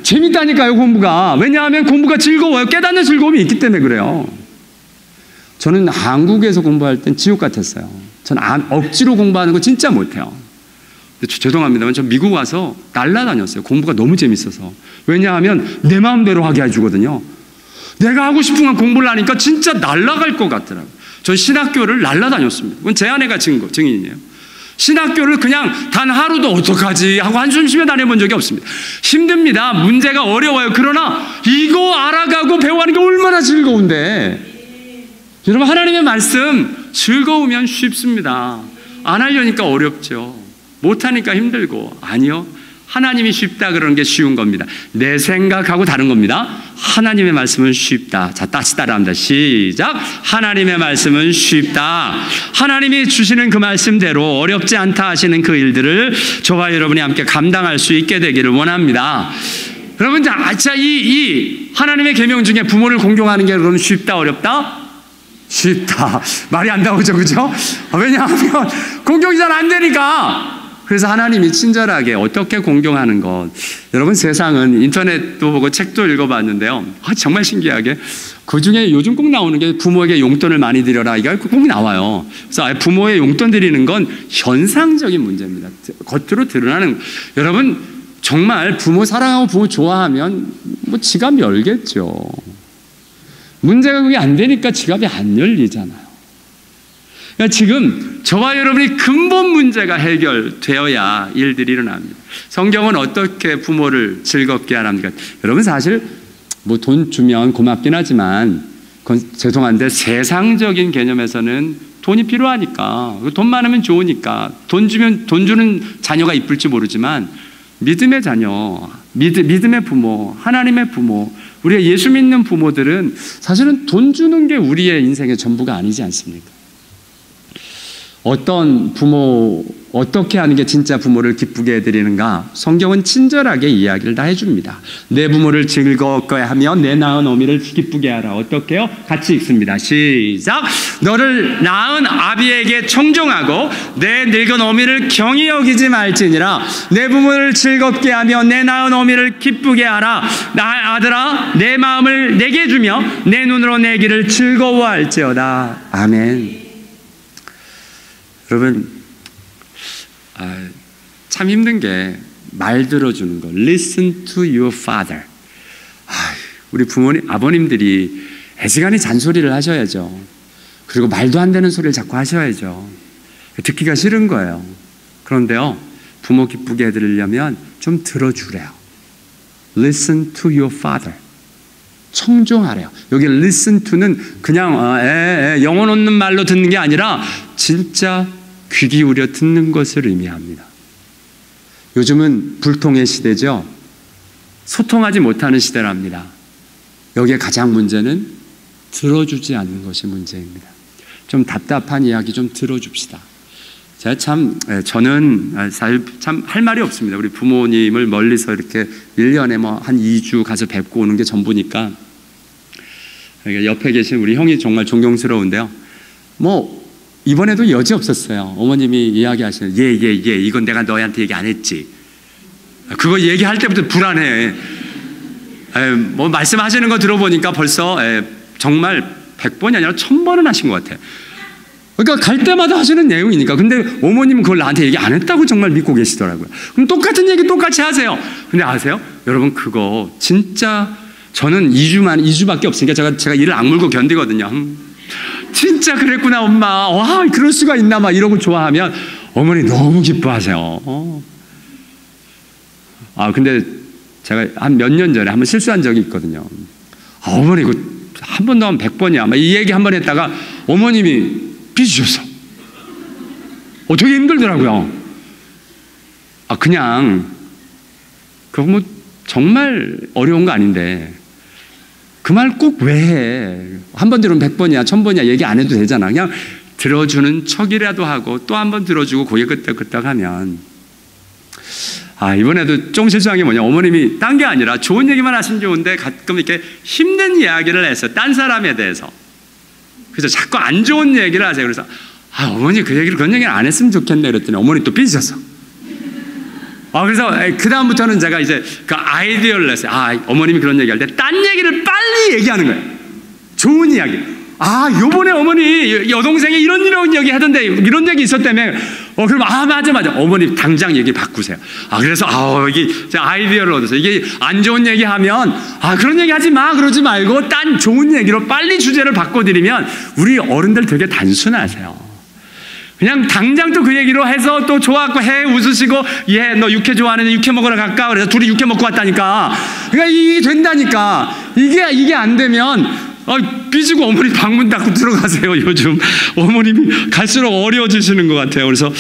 재밌다니까요, 공부가. 왜냐하면 공부가 즐거워요. 깨닫는 즐거움이 있기 때문에 그래요. 저는 한국에서 공부할 땐 지옥 같았어요. 저는 억지로 공부하는 거 진짜 못해요. 죄송합니다만 저 미국 와서 날라다녔어요. 공부가 너무 재밌어서. 왜냐하면 내 마음대로 하게 해주거든요. 내가 하고 싶은 건 공부를 하니까 진짜 날아갈 것 같더라고요. 전 신학교를 날라다녔습니다. 그건 제 아내가 증인이에요. 신학교를 그냥 단 하루도 어떡하지 하고 한숨 쉬며 다녀본 적이 없습니다. 힘듭니다. 문제가 어려워요. 그러나 이거 알아가고 배워가는 게 얼마나 즐거운데. 여러분, 하나님의 말씀 즐거우면 쉽습니다. 안 하려니까 어렵죠. 못하니까 힘들고. 아니요, 하나님이 쉽다 그러는 게 쉬운 겁니다. 내 생각하고 다른 겁니다. 하나님의 말씀은 쉽다. 자, 다시 따라합니다. 시작. 하나님의 말씀은 쉽다. 하나님이 주시는 그 말씀대로 어렵지 않다 하시는 그 일들을 저와 여러분이 함께 감당할 수 있게 되기를 원합니다. 여러분, 자, 이 하나님의 계명 중에 부모를 공경하는 게 그러면 쉽다, 어렵다? 쉽다. 말이 안 나오죠, 그죠? 왜냐하면 공경이 잘 안 되니까. 그래서 하나님이 친절하게 어떻게 공경하는 것. 여러분, 세상은 인터넷도 보고 책도 읽어봤는데요. 정말 신기하게 그 중에 요즘 꼭 나오는 게 부모에게 용돈을 많이 드려라. 이거 꼭 나와요. 그래서 부모의 용돈 드리는 건 현상적인 문제입니다. 겉으로 드러나는. 여러분, 정말 부모 사랑하고 부모 좋아하면 뭐 지갑 열겠죠. 문제가 그게 안 되니까 지갑이 안 열리잖아요. 그러니까 지금 저와 여러분이 근본 문제가 해결되어야 일들이 일어납니다. 성경은 어떻게 부모를 즐겁게 하랍니까? 여러분, 사실 뭐 돈 주면 고맙긴 하지만 그건 죄송한데 세상적인 개념에서는 돈이 필요하니까, 돈 많으면 좋으니까, 돈 주는 자녀가 이쁠지 모르지만 믿음의 자녀, 믿음의 부모, 하나님의 부모, 우리가 예수 믿는 부모들은 사실은 돈 주는 게 우리의 인생의 전부가 아니지 않습니까? 어떤 부모, 어떻게 하는 게 진짜 부모를 기쁘게 해드리는가? 성경은 친절하게 이야기를 다 해줍니다. 내 부모를 즐겁게 하며 내 낳은 어미를 기쁘게 하라. 어떻게요? 같이 읽습니다. 시작. 너를 낳은 아비에게 청종하고 내 늙은 어미를 경히 여기지 말지니라. 내 부모를 즐겁게 하며 내 낳은 어미를 기쁘게 하라. 나 아들아, 내 마음을 내게 주며 내 눈으로 내 길을 즐거워할지어다. 아멘. 여러분, 참 힘든 게 말 들어주는 거. Listen to your father. 우리 부모님, 아버님들이 애지간히 잔소리를 하셔야죠. 그리고 말도 안 되는 소리를 자꾸 하셔야죠. 듣기가 싫은 거예요. 그런데요, 부모 기쁘게 해드리려면 좀 들어주래요. Listen to your father. 청종하래요. 여기 listen to는 그냥 영혼 없는 말로 듣는 게 아니라 진짜 귀 기울여 듣는 것을 의미합니다. 요즘은 불통의 시대죠. 소통하지 못하는 시대랍니다. 여기에 가장 문제는 들어주지 않는 것이 문제입니다. 좀 답답한 이야기 좀 들어줍시다. 저는 사실 참 할 말이 없습니다. 우리 부모님을 멀리서 이렇게 1년에 뭐 한 2주 가서 뵙고 오는 게 전부니까. 옆에 계신 우리 형이 정말 존경스러운데요. 뭐 이번에도 여지 없었어요. 어머님이 이야기하시는 예, 이건 내가 너희한테 얘기 안 했지. 그거 얘기할 때부터 불안해. 뭐 말씀하시는 거 들어보니까 벌써 정말 100번이 아니라 1000번은 하신 것 같아요. 그러니까 갈 때마다 하시는 내용이니까. 근데 어머님은 그걸 나한테 얘기 안 했다고 정말 믿고 계시더라고요. 그럼 똑같은 얘기 똑같이 하세요. 근데 아세요? 여러분 그거 진짜 저는 2주밖에 없으니까 제가 이를 악물고 견디거든요. 진짜 그랬구나 엄마. 와 그럴 수가 있나 막 이러고 좋아하면 어머니 너무 기뻐하세요. 근데 제가 한 몇 년 전에 한번 실수한 적이 있거든요. 어머니 이거 한 번 더 하면 100번이야. 이 얘기 한 번 했다가 어머님이 삐지셨어. 되게 힘들더라고요. 그냥 그거 뭐 정말 어려운 거 아닌데 그 말 꼭 왜 해? 한 번 들으면 100번이야 1000번이야 얘기 안 해도 되잖아. 그냥 들어주는 척이라도 하고 또 한 번 들어주고 고개 끄덕끄덕 하면 이번에도 좀 실수한 게 뭐냐, 어머님이 딴 게 아니라 좋은 얘기만 하시면 좋은데 가끔 이렇게 힘든 이야기를 했어요. 딴 사람에 대해서. 그래서 자꾸 안 좋은 얘기를 하세요. 그래서 어머니 그런 얘기를 안 했으면 좋겠네 그랬더니 어머니 또 삐지셨어. 그래서 그 다음부터는 제가 이제 그 아이디어를 냈어요. 어머님이 그런 얘기할 때 딴 얘기를 빨리 얘기하는 거예요. 좋은 이야기. 요번에 어머니 여동생이 이런 얘기 하던데 이런 얘기 있었다며. 그럼 맞아 어머니 당장 얘기 바꾸세요. 그래서 이게 제가 아이디어를 얻었어요. 이게 안 좋은 얘기 하면 그런 얘기 하지 마 그러지 말고 딴 좋은 얘기로 빨리 주제를 바꿔드리면 우리 어른들 되게 단순하세요. 그냥 당장 또 그 얘기로 해서 또 좋아하고 웃으시고 너 육회 좋아하는데 육회 먹으러 갈까? 그래서 둘이 육회 먹고 왔다니까. 그러니까 이게 된다니까. 이게 안 되면 삐지고 어머니 방문 닫고 들어가세요. 요즘 어머님이 갈수록 어려워지시는 것 같아요. 그래서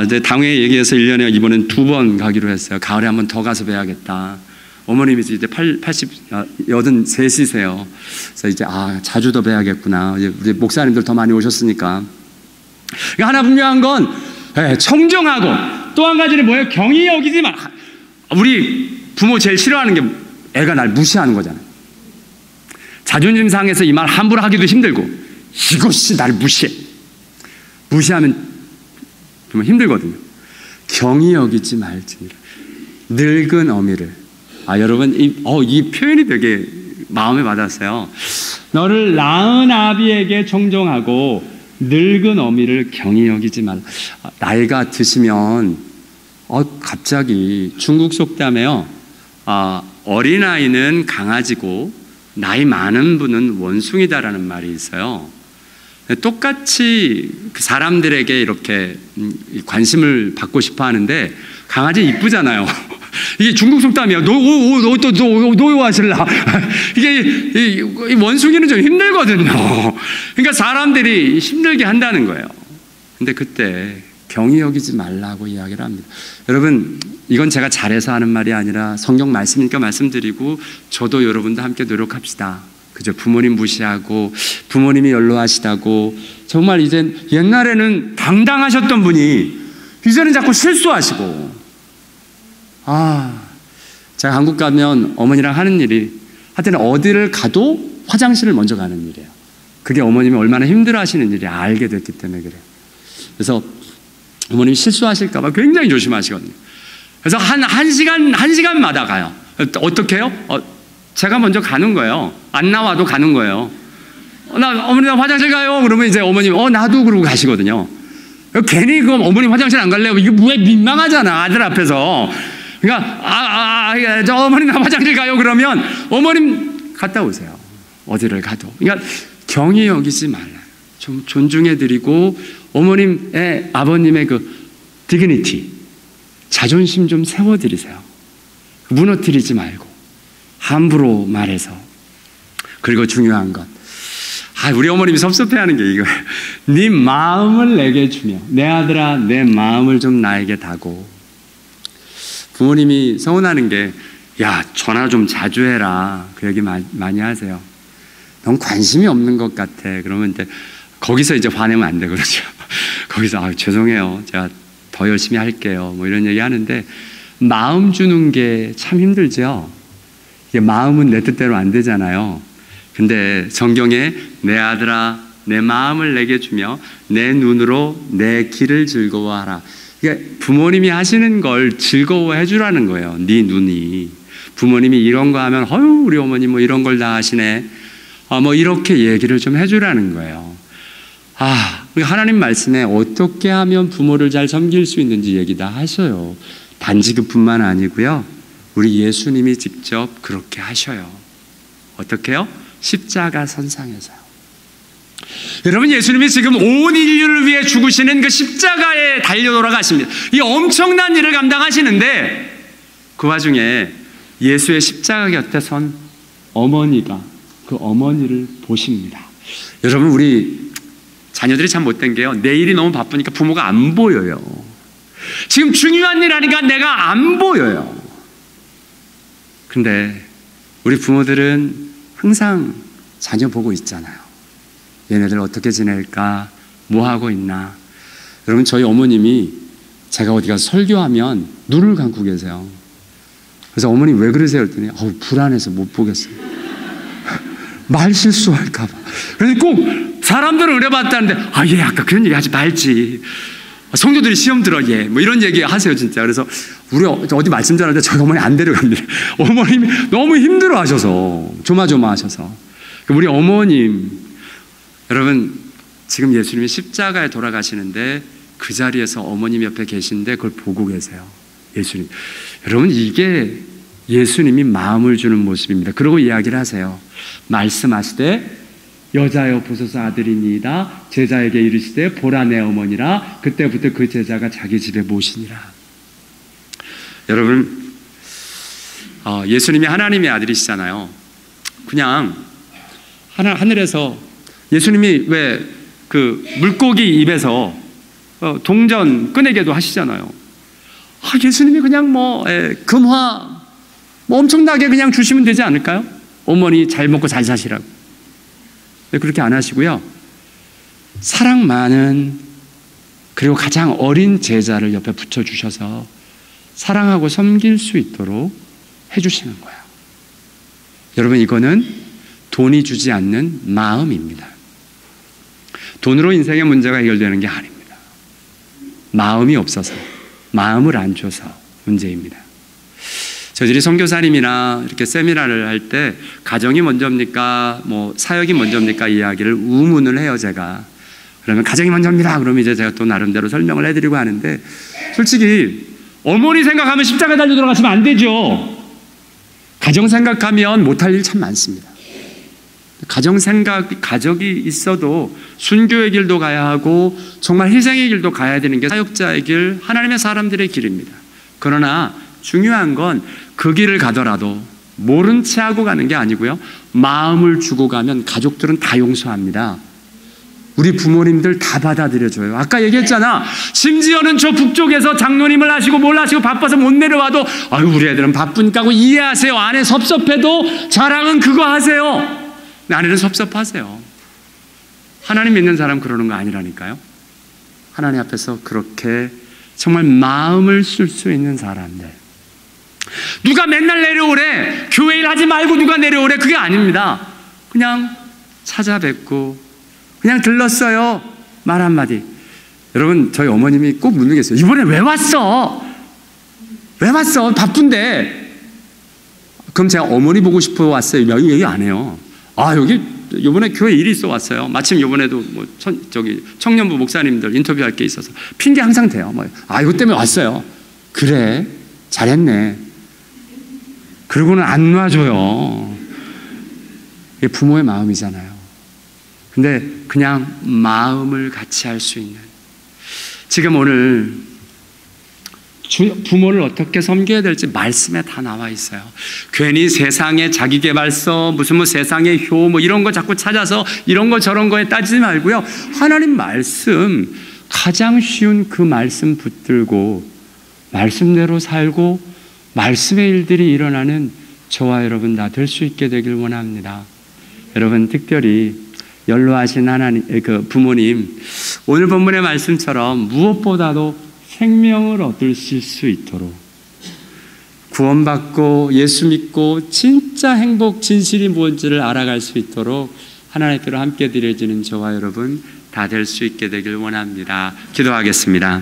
이제 당회 얘기해서 1년에 이번엔 2번 가기로 했어요. 가을에 한번 더 가서 뵈야겠다. 어머님이 이제 83이세요. 그래서 이제 자주 더 뵈야겠구나. 우리 목사님들 더 많이 오셨으니까. 하나 분명한 건 청정하고 또 한 가지는 뭐예요? 경이 여기지 마. 우리 부모 제일 싫어하는 게 애가 날 무시하는 거잖아요. 자존심 상해서 이 말 함부로 하기도 힘들고 이것이 날 무시하면 정말 힘들거든요. 경이 여기지 말지니라. 늙은 어미를. 여러분 이 표현이 되게 마음에 와닿았어요. 너를 낳은 아비에게 청정하고 늙은 어미를 경히 여기지 말라. 나이가 드시면 갑자기 중국 속담에요. 어린아이는 강아지고 나이 많은 분은 원숭이다라는 말이 있어요. 똑같이 그 사람들에게 이렇게 관심을 받고 싶어 하는데 강아지 이쁘잖아요. 이게 중국 속담이에요. 노요 하실라. 이게 원숭이는 좀 힘들거든요. 그러니까 사람들이 힘들게 한다는 거예요. 근데 그때 경히 여기지 말라고 이야기를 합니다. 여러분, 이건 제가 잘해서 하는 말이 아니라 성경 말씀이니까 말씀드리고 저도 여러분도 함께 노력합시다. 그죠? 부모님 무시하고 부모님이 연로하시다고 정말 이젠 옛날에는 당당하셨던 분이 이제는 자꾸 실수하시고 제가 한국 가면 어머니랑 하는 일이 하여튼 어디를 가도 화장실을 먼저 가는 일이에요. 그게 어머님이 얼마나 힘들어 하시는 일이 알게 됐기 때문에 그래요. 그래서 어머님이 실수하실까 봐 굉장히 조심하시거든요. 그래서 한 시간마다 가요. 어떻게 해요? 제가 먼저 가는 거예요. 안 나와도 가는 거예요. 어머니 나 화장실 가요. 그러면 이제 어머님 나도 그러고 가시거든요. 괜히 그 어머님 화장실 안 갈래요? 이게 왜 민망하잖아 아들 앞에서. 그러니까 저 어머니 나 화장실 가요. 그러면 어머님 갔다 오세요. 어디를 가도. 그러니까 경히 여기지 말아요. 좀 존중해드리고 어머님의 아버님의 그 디그니티 자존심 좀 세워드리세요. 무너뜨리지 말고 함부로 말해서. 그리고 중요한 것 우리 어머님이 섭섭해하는 게 이거예요. 네 마음을 내게 주며 내 아들아 내 마음을 좀 나에게 다고. 부모님이 서운하는 게, 야, 전화 좀 자주 해라. 그 얘기 많이 하세요. 넌 관심이 없는 것 같아. 그러면 이제 거기서 이제 화내면 안 되거든요. 거기서 죄송해요. 제가 더 열심히 할게요. 뭐 이런 얘기 하는데, 마음 주는 게 참 힘들죠. 이게 마음은 내 뜻대로 안 되잖아요. 근데 성경에 내 아들아 내 마음을 내게 주며 내 눈으로 내 길을 즐거워하라. 그러니까 부모님이 하시는 걸 즐거워해 주라는 거예요. 네 눈이. 부모님이 이런 거 하면 어휴 우리 어머니 뭐 이런 걸 다 하시네. 뭐 이렇게 얘기를 좀 해주라는 거예요. 하나님 말씀에 어떻게 하면 부모를 잘 섬길 수 있는지 얘기 다 하셔요. 단지 그뿐만 아니고요. 우리 예수님이 직접 그렇게 하셔요. 어떻게요? 십자가 선상에서요. 여러분, 예수님이 지금 온 인류를 위해 죽으시는 그 십자가에 달려 돌아가십니다. 이 엄청난 일을 감당하시는데 그 와중에 예수의 십자가 곁에 선 어머니가 그 어머니를 보십니다. 여러분, 우리 자녀들이 참 못된 게요. 내일이 너무 바쁘니까 부모가 안 보여요. 지금 중요한 일 하니까 내가 안 보여요. 근데 우리 부모들은 항상 자녀 보고 있잖아요. 얘네들 어떻게 지낼까? 뭐 하고 있나? 여러분, 저희 어머님이 제가 어디 가서 설교하면 눈을 감고 계세요. 그래서 어머니 왜 그러세요? 그랬더니 불안해서 못 보겠어요. 말 실수할까 봐. 그래서 꼭 사람들은 의뢰받았다는데 얘 아까 그런 얘기 하지 말지. 성도들이 시험 들어 얘. 뭐 이런 얘기 하세요 진짜. 그래서 우리 어디 말씀 전하는데 저희 어머니 안 데려갑니다. 어머님이 너무 힘들어 하셔서 조마조마하셔서. 우리 어머님, 여러분 지금 예수님이 십자가에 돌아가시는데 그 자리에서 어머님 옆에 계신데 그걸 보고 계세요. 예수님. 여러분, 이게 예수님이 마음을 주는 모습입니다. 그러고 이야기를 하세요. 말씀하시되 여자여 보소서 아들이니이다. 제자에게 이르시되 보라 내 어머니라. 그때부터 그 제자가 자기 집에 모시니라. 여러분, 예수님이 하나님의 아들이시잖아요. 그냥 하늘에서 예수님이 왜 그 물고기 입에서 동전 꺼내게도 하시잖아요. 예수님이 그냥 금화 엄청나게 그냥 주시면 되지 않을까요? 어머니 잘 먹고 잘 사시라고. 그렇게 안 하시고요. 사랑 많은 그리고 가장 어린 제자를 옆에 붙여주셔서 사랑하고 섬길 수 있도록 해주시는 거예요. 여러분, 이거는 돈이 주지 않는 마음입니다. 돈으로 인생의 문제가 해결되는 게 아닙니다. 마음이 없어서, 마음을 안 줘서 문제입니다. 저희들이 선교사님이나 이렇게 세미나를 할 때 가정이 먼저입니까? 사역이 먼저입니까? 이야기를 우문을 해요, 제가. 그러면 가정이 먼저입니다. 그러면 이제 제가 또 나름대로 설명을 해드리고 하는데, 솔직히 어머니 생각하면 십자가에 달려 들어가시면 안 되죠. 가정 생각하면 못할 일 참 많습니다. 가족이 있어도 순교의 길도 가야 하고 정말 희생의 길도 가야 되는 게 사역자의 길, 하나님의 사람들의 길입니다. 그러나 중요한 건 그 길을 가더라도 모른 채 하고 가는 게 아니고요. 마음을 주고 가면 가족들은 다 용서합니다. 우리 부모님들 다 받아들여줘요. 아까 얘기했잖아. 심지어는 저 북쪽에서 장로님을 하시고 뭘 하시고 바빠서 못 내려와도 우리 애들은 바쁘니까 하고 이해하세요. 안에 섭섭해도 자랑은 그거 하세요. 아내는 섭섭하세요. 하나님 믿는 사람 그러는 거 아니라니까요. 하나님 앞에서 그렇게 정말 마음을 쓸 수 있는 사람들. 누가 맨날 내려오래, 교회 일 하지 말고 누가 내려오래, 그게 아닙니다. 그냥 찾아뵙고 그냥 들렀어요. 말 한마디. 여러분, 저희 어머님이 꼭 묻는 게 있어요. 이번에 왜 왔어? 왜 왔어? 바쁜데. 그럼 제가 어머니 보고 싶어 왔어요. 여기 얘기 안 해요. 여기 이번에 교회 일이 있어 왔어요. 마침 이번에도 청년부 목사님들 인터뷰할 게 있어서 핑계 항상 대요. 이것 때문에 왔어요. 그래, 잘했네. 그러고는 안 놔줘요. 이게 부모의 마음이잖아요. 근데 그냥 마음을 같이 할 수 있는, 지금 오늘 부모를 어떻게 섬겨야 될지 말씀에 다 나와 있어요. 괜히 세상의 자기계발서, 무슨 세상의 효, 이런 거 자꾸 찾아서 이런 거 저런 거에 따지지 말고요. 하나님 말씀, 가장 쉬운 그 말씀 붙들고 말씀대로 살고 말씀의 일들이 일어나는 저와 여러분 다 될 수 있게 되길 원합니다. 여러분, 특별히 연로하신 하나님, 부모님, 오늘 본문의 말씀처럼 무엇보다도 생명을 얻으실 수 있도록 구원받고 예수 믿고 진짜 행복, 진실이 무엇인지를 알아갈 수 있도록 하나님의 뜻으로 함께 드려지는 저와 여러분 다 될 수 있게 되길 원합니다. 기도하겠습니다.